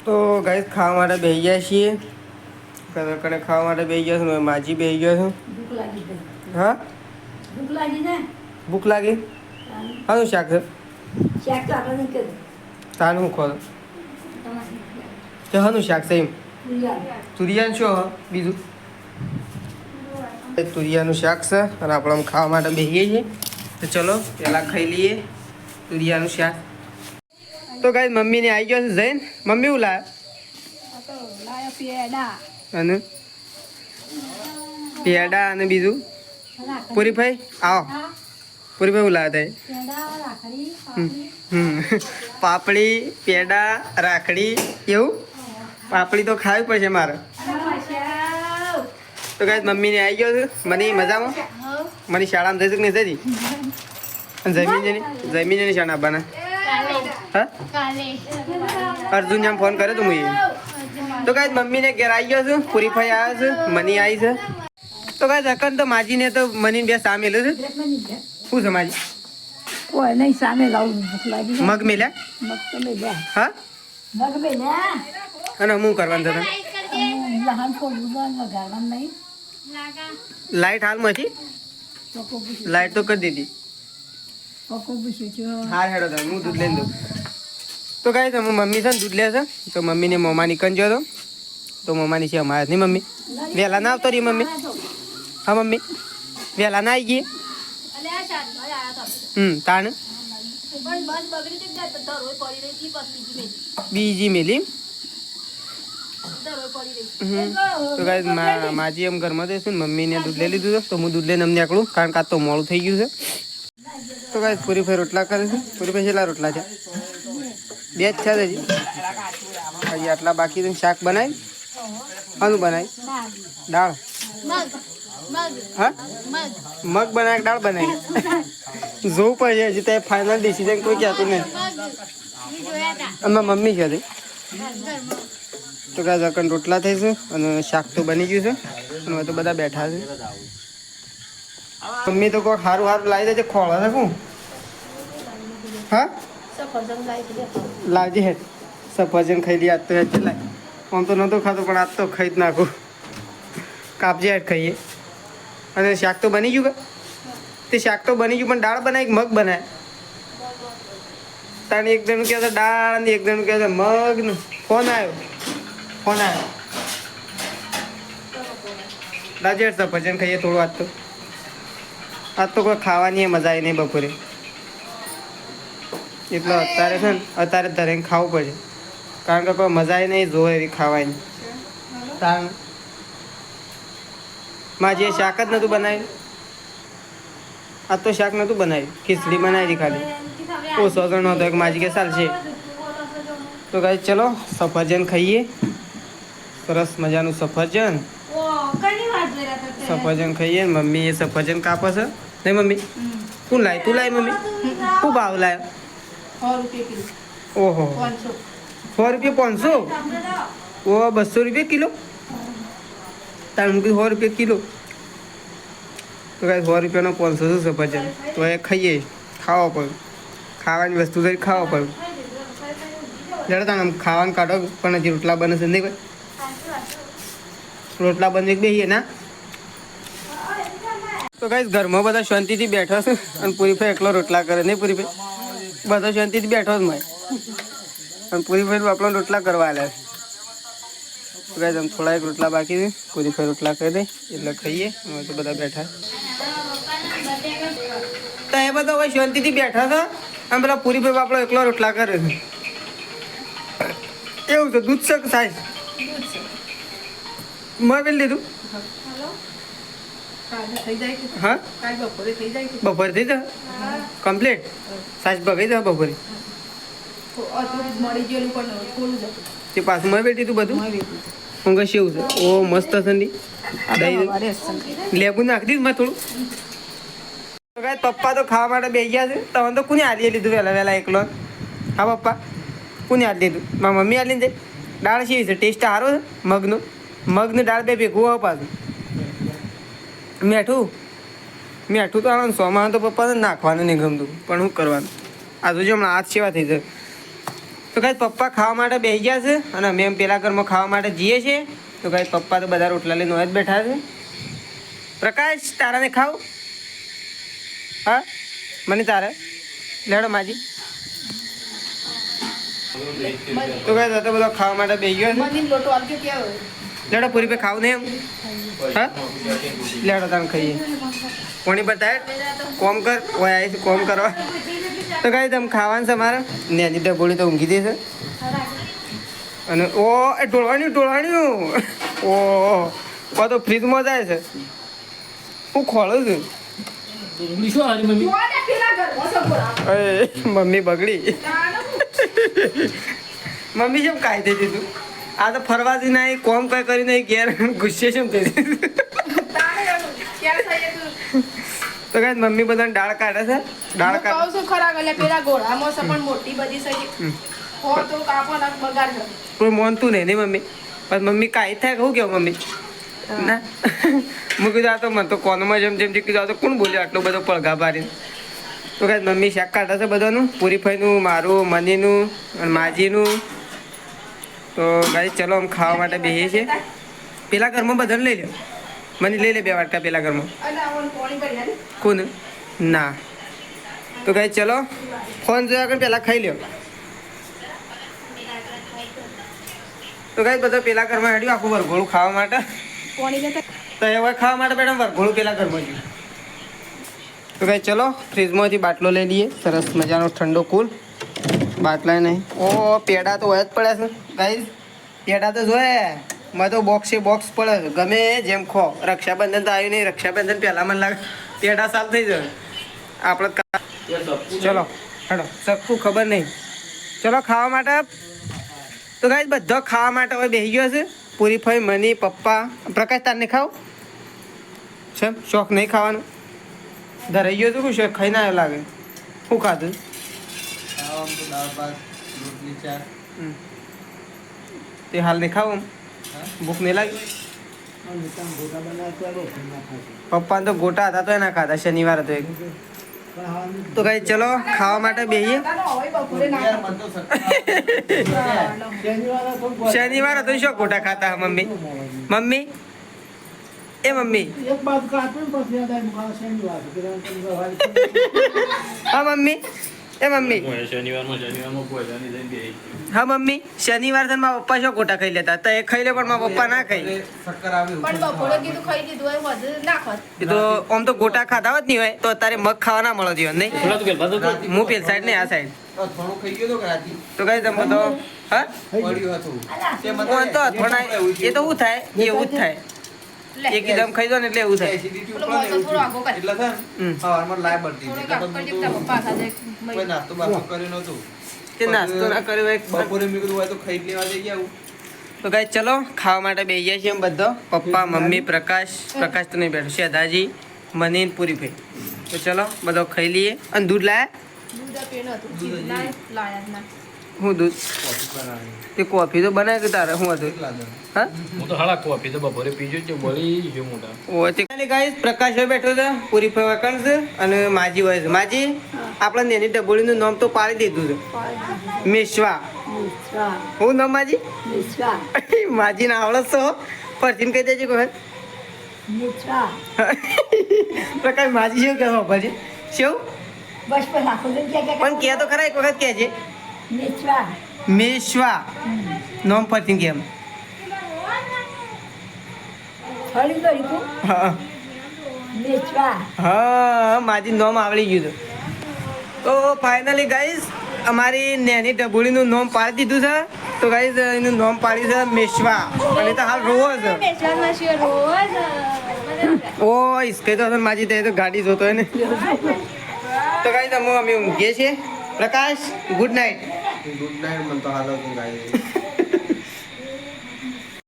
તો ગાઈસ ખાવા માટે બેસી ગયા છીએ. કને ખાવા માટે બેસી ગયો છું. માજી બેસી ગયો છું. ભૂખ લાગી ગઈ. હા ભૂખ લાગી ને. ભૂખ લાગી. હાનું શાક છે? શાક તો આપણે નહીં કર્યું. તાનું હું ખોલો તો હાનું શાક છે એમ? તુરિયાનું શું બીજું? તુરિયાનું શાક છે અને આપણે ખાવા માટે બેસીએ છીએ. તો ચલો પહેલાં ખાઈ લઈએ તુરિયાનું શાક. તો ગાઈસ મમ્મીને આવી ગયો છે જૈન. મમ્મી હું લાયા? અને પેડા અને બીજું પૂરીભાઈ આવો. પૂરીભાઈ હું લાવ્યા હતા? પાપડી પેડા રાખડી એવું. પાપડી તો ખાવી પડશે મારે. તો ગાઈસ મમ્મીને આવી ગયો છે. મને મજામાં? મને શાળામાં જઈશું કે નહીં જઈ? જમીને શાળા આપવાના? હા અર્જુન જેમ ફોન કર્યો તો હું. તો ગાઈસ મમ્મીને ઘેર આવી ગયો છું. પૂરીભાઈ આવ્યો છે. મની આવી છે. તો ગાઈસ અકન તો માજીને તો મની બે સામેલું છે. શું છે માજી? કોઈ નહીં સામે લાવું. ભૂખ લાગી. મગ મેલ્યા? મગ તો મેલ્યા. હા મગ મેલ્યા. અને હું કરવાનું થતા લહાન થોડું વગાડવાનું નહીં. લાઈટ હાલમાં હતી. લાઈટ તો કરી દીધી. પકો પૂછ્યું હા હેડો તમે હું દૂધ લઈને દઉં. તો ગાઈસ અમે મમ્મી છે ને દૂધ લે છે. તો મમ્મીને મોમાની કંજો હતો. તો મોમાની છે અમારે નહીં મમ્મી. વહેલા ના આવતો રહી મમ્મી. હા મમ્મી વહેલા ના આવી ગઈ. તાણ બીજી મેલી. તો ગાઈસ માજી એમ ઘરમાં જઈશું ને મમ્મીને દૂધ લઈ લીધું તો હું દૂધ લઈને અમને આકડું કારણ કે આ તો મોડું થઈ ગયું છે. તો ગાઈસ પૂરીભાઈ રોટલા કરે છે. પૂરીભાઈ કેટલા રોટલા છે? બે જ છે હજી. હજી આટલા બાકી છે. શાક બનાવી આનું બનાવી દાળ. હા મગ બનાવી દાળ બનાવી જોવું પડશે. હજી તો ફાઇનલ ડિસિઝન કોઈ કહેતું નહીં. અમે મમ્મી કહેતી. તો ગાઈસ અકન રોટલા થઈ છે અને શાક તો બની ગયું છે અને હવે તો બધા બેઠા છે. મમ્મી તો કોઈ સારું સારું લાવી દેજે. ખોળા છે શું? હા લાવજે હેઠ. સફરજન ખાઈ લઈએ આજ તો હેઠ લાય. આમ તો નહોતું ખાતું પણ આજ તો ખાઈ જ નાખું. કાપજે હેઠ ખાઈએ. અને શાક તો બની ગયું કે? તે શાક તો બની ગયું પણ દાળ બનાવી મગ બનાવે? તાને એક જણ કહે છે દાળ અને એક જણ કહે છે મગ. ફોન આવ્યો લાજે સફરજન ખાઈએ થોડું. આજ તો કોઈ ખાવાની મજા આવી નહીં બપોરે. એટલે અત્યારે છે ને અત્યારે ધરીને ખાવું પડે કારણ કે કોઈ મજા આવી નહીં જોવે એવી ખાવાની. તાણ માં જે શાક જ નહોતું બનાવ્યું. આજ તો શાક નહોતું બનાવ્યું. ખીચડી બનાવી હતી ખાલી. ઓછો જણો હતો એક માજી કે ચાલશે. તો ગાઈસ ચલો સફરજન ખાઈએ. સરસ મજાનું સફરજન ખાઈએ. મમ્મી એ સફરજન કાપે છે નહીં મમ્મી? તું લાય મમ્મી. શું ભાવ લાયો? ઓહો 100 રૂપિયા 500. ઓહો 200 રૂપિયા કિલો. તાર મૂકી 100 રૂપિયા કિલો. તો કાંઈ 100 રૂપિયાનો 500 છે સફરજન. તો એ ખાઈએ. ખાવા પડે. ખાવાની વસ્તુ કરી ખાવા પડે. જરા તાને ખાવાનું કાઢો પણ હજી રોટલા બને છે નહીં ભાઈ? રોટલા બને બેસીએ ના. તો ગાઈસ ઘરમાં બધા શાંતિથી બેઠા છે અને પૂરીભાઈ એકલો રોટલા કરે નહીં. પૂરીભાઈ બધા શાંતિથી બેઠો જ મેં અને પૂરીભાઈ આપણો રોટલા કરવા આવ્યા છે. તો ગાઈસ આમ થોડા એક રોટલા બાકી છે. પૂરીભાઈ રોટલા કરી દે એટલે ખાઈએ. અમે તો બધા બેઠા તો એ બધા હવે શાંતિથી બેઠા છે અને પેલા પૂરીભાઈ આપણો એકલો રોટલા કરે છે. એવું છે દૂધ છે કે સાહેબ? મેં પેલી લીધું. હા બપોરે થઈ જાય કમ્પ્લીટ. સાસ ભગાઈ જાય બપોરે. તે પાછું મેં બેઠી તું બધું ઊંઘ એવું છે. ઓ મસ્ત ઠંડી દહીં લેબુ નાખી દીધું મેં થોડું. પપ્પા તો ખાવા માટે બેસી ગયા છે. તમે તો કોને હાલી લીધું વહેલા એકલો? હા પપ્પા કોને હાલી લીધું? મારા મમ્મી હાલી દે. દાળ છે ટેસ્ટ સારો છે મગનો. મગની દાળ બે ભેગું હોય પાછું. મીઠું તો આનંદ સોમાં તો પપ્પાને નાખવાનું નહીં ગમતું પણ શું કરવાનું. આ તો જો હમણાં હાથ સેવા થઈ જાય. તો કાંઈ પપ્પા ખાવા માટે બેસી ગયા છે અને અમે એમ પેલા ઘરમાં ખાવા માટે જઈએ છીએ. તો કાંઈ પપ્પા તો બધા રોટલા લઈને જ બેઠા છે. પ્રકાશ તારાને ખાવ? હા મને તારે લેડો માજી. તો કાંઈ તો બધો ખાવા માટે બેસી ગયો છે. લેડો પૂરી પે ખાવ ને એમ. હા લેડો તાને ખાઈએ. કોની બતાવે કોમ કર ઓય આવી કોમ કરવા. તો કાંઈ તમે ખાવાનું છે મારે નેની ડબોળી તો ઊંઘી દે છે. અને ઓ એ ઢોળવાણ્યું ઓ તો ફ્રીજમાં જાય છે. હું ખોળું છું. મમ્મી બગડી. મમ્મી કેમ કાઢી દઈ દીધું? આ તો ફરવાથી નહીં કોમ કઈ કરી નહીં ઘેર ગુસ્સે કેમ થઈ દીધું? તો કઈ મમ્મી બધાને દાળ કાઢે છે. દાળ કાઢે છું ખરા ગલે પેલા ઘોડામાં છે પણ મોટી બધી સહી હો તો કાપો ના બગાડ છે. કોઈ મોનતું નહીં ને મમ્મી. પણ મમ્મી કાંઈ થાય કહું કેવું મમ્મી ના હું કીધું આ તો મને તો કોનમાં જેમ જેમ કીધું આ તો કોણ બોલ્યો આટલો બધો પડઘા પાડીને. તો કઈ મમ્મી શાક કાઢે છે બધાનું પૂરી ફઈનું મારું મનીનું અને માજીનું. તો ગાઈ ચલો આમ ખાવા માટે બેસીએ છીએ. પેલા ઘરમાં બધાને લઈ લો. મને લઈ લે 2 વાટકા પેલા ઘરમાં. અને આવન પાણી કરી આલે કોણ ના. તો ગાઈ ચલો ફોન જોયા આગળ પહેલાં ખાઈ લ્યો. તો ગાઈ બધા પેલા ઘરમાં હેડ્યું આખું વરઘોળું ખાવા માટે. પાણી લેતા તો હવે ખાવા માટે મેડમ વરઘોળું પેલા ઘરમાં ગયું. તો ગાઈ ચલો ફ્રીજમાંથી બાટલો લઈ લઈએ સરસ મજાનો ઠંડો કુલ. બાટલા નહીં ઓ પેડા તો હોય જ પડે છે ગાઈ. પેડા તો જોઈએ મેં તો બોક્સે બોક્સ પડે છે ગમે જેમ ખો. રક્ષાબંધન તો આવ્યું નહીં. રક્ષાબંધન પહેલાં મને લાગે પેડા સાલ થઈ જાય આપણે. ચલો હેડો સક્કું ખબર નહીં. ચલો ખાવા માટે. તો ગાઈ બધો ખાવા માટે હવે બેસી ગયો છે. પૂરી ફઈ મની પપ્પા પ્રકાશ તારને ખાવ છે શોખ નહીં ખાવાનું? ધરાઈ ગયો છું શોખ ખાઈ ના લાગે. શું ખાધું? તે હાલ નહીં ખાવું ભૂખ નહીં લાગી? પપ્પાને તો ગોટા હતા તો એના ખાધા. શનિવાર હતો એક. તો કઈ ચલો ખાવા માટે બેસીએ. શનિવાર હતો શું ગોટા ખાતા મમ્મી? મમ્મી એ મમ્મી હા મમ્મી એ મમ્મી હા મમ્મી શનિવાર છે મારા પપ્પા શું ગોટા ખાઈ લેતા તો એ ખાઈ લે પણ મારા પપ્પા ના ખાઈ. પણ બપોરે કીધું ખાઈ લીધું હોય વધુ ના ખાત. એ તો આમ તો ગોટા ખાતા હોત નહીં હોય તો અત્યારે મગ ખાવા ના મળે જીવન નહીં. હું પેલ સાઈડ નહીં આ સાઈડ. તો કઈ તમે તો હા તો થોડા એ તો શું થાય એવું જ થાય. એકદમ ખાઈ દો ને એટલે એવું થાય. પેલો મોસો થોડો આગો કર થોડો કાપ કરી દીધા પપ્પા સાથે તે નાસ્તો ના કર્યો એક તો કઈ ચલો ખાવા માટે બેસી જાય છે એમ બધો. પપ્પા મમ્મી પ્રકાશ તો નહીં બેઠો શેધાજી મની પૂરી ભાઈ. તો ચલો બધો ખાઈ લઈએ. અને દૂધ લાયા? દૂધ પેન હતું ચીઝ લાયા જ ના. હું દૂધ તે કોફી તો બનાવી કે તારે શું હતું? હા હું તો હાલા કોફી તો બપોરે પીજો છે બોલી જો મોટા. ઓ તે ગાઈસ પ્રકાશ ભાઈ બેઠો છે પૂરી ફેવા કણ છે અને માજી હોય છે. માજી આપણે નેની ડબોળીનું નામ તો પાડી દીધું છે મેશ્વા. હું નામ માજી? માજી ના આવડત છો પરથી કહી દેજો કોઈ. પ્રકાશ માજી શું કહેવા ભાજી શું પણ કે તો ખરા એક વખત કે છે મેશ્વા નામ પરથી કેમ? હા માજી નામ આવડી ગયું હતું. તો ફાઇનલી ગાઈસ અમારી નેની ડબુડીનું નામ પાડી દીધું છે. તો ગાઈસ એનું નામ પાડ્યું છે મેશ્વા. અને તો હાલ રોવો છે ઓ ઇસકે તો માજી તે તો ગાડી જોતો હોય ને. તો ગાઈસ અમે ઊંઘીએ છીએ. પ્રકાશ ગુડ નાઇટ. Good night. મને તો હાલ હતું ગાઈ